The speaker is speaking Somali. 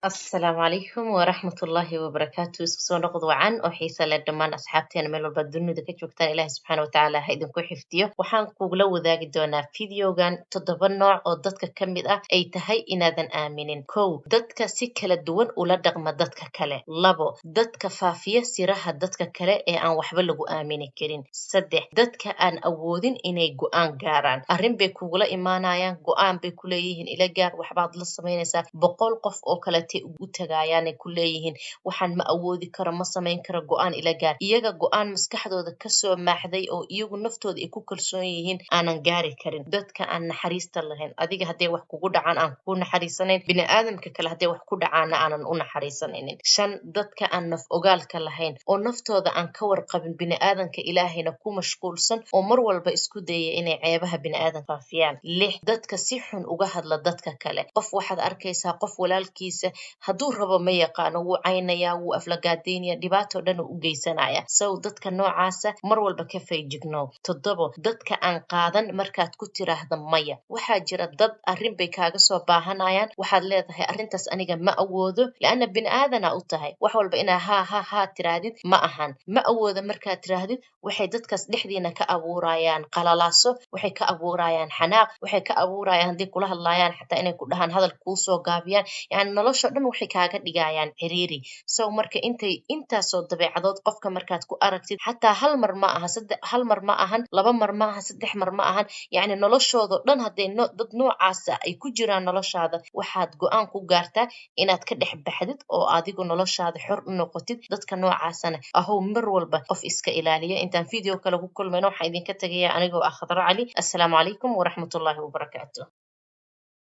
السلام عليكم ورحمة الله وبركاته isku soo noqod wacan oo xiisa leh dhammaan asxaabteena meel walba dunida ka joogtaan ilaahay subxaana watacaala ha idinku xifdiyo waxaan kugula wadaagi doonaa videogan 7 nooc oo dadka ka mid ah ay tahay inaadan aaminin kow dadka si kala duwan ula dhaqma dadka kale labo dadka faafiya siraha dadka kale ee aan waxba lagu aamini karin saddex dadka aan awoodin inay go'aan gaaraan arrin bay kugula imaanayaan go'aan bay ku leeyihiin ila gaar waxbaad la samaynaysaa boqol qof oo kale u tagaayaanay ku leeyihiin waxaan ma awoodi karo ma samayn karo go'aan ila gaar iyaga go'aan maskaxdooda kasoo maaxday oo iyagu naftooda ay ku kalsoon yihiin aanan gaari karin dadka aan naxariista lahayn adiga hadday wax kugu dhacaan aan ku naxariisanayn bini'aadamka kale hadday wax ku dhacaana aanan u naxariisanaynin shan dadka aan naf ogaalka lahayn oo naftooda aan ka warqabin bini'aadanka ilaahayna ku mashquulsan oo mar walba isku dayaya inay ceebaha bini'aadan faafiyaan lix dadka si xun uga hadla dadka kale qof waxaad arkaysaa qof walaalkiisa hadduu rabo ma yaqaano wuu caynayaa wuu aflagaadaynaya dhibaato dhan u geysanaya sow dadka noocaasa mar walba ka feejignow toddobo dadka aan qaadan markaad ku tiraahda maya waxaa jira dad arrin bay kaaga soo baahanayaan waxaad leedahay arrintaas aniga ma awoodo la'anna bini'aadana u tahay wax walba inaa haa tiraahdid ma ahan ma awoodo markaad tiraahdid waxay dadkaas dhexdiina ka abuurayaan qalalaaso waxay ka abuurayaan xanaaq waxay ka abuurayaan haddii kula hadlayaan xataa inay ku dhahaan hadal kuu soo gaabiyaan yani nolosha dhan waxay kaaga dhigayaan ciriiri sow marka intaasoo dabeecadood qofka markaad ku aragtid xataa hal mar ma ahan laba mar ma aha saddex mar ma ahan yani noloshoodo dhan hadday dad noocaasa ay ku jiraan noloshaada waxaad go'aan ku gaartaa inaad ka dhex baxdid oo adigu noloshaada xor u noqotid dadka noocaasana ahow mar walba qof iska ilaaliya intaan video kale ku kulmayno waxaan idinka tegaya anigoo ah Khadra Cali assalaamu calaykum waraxmatullaahi wabarakaatu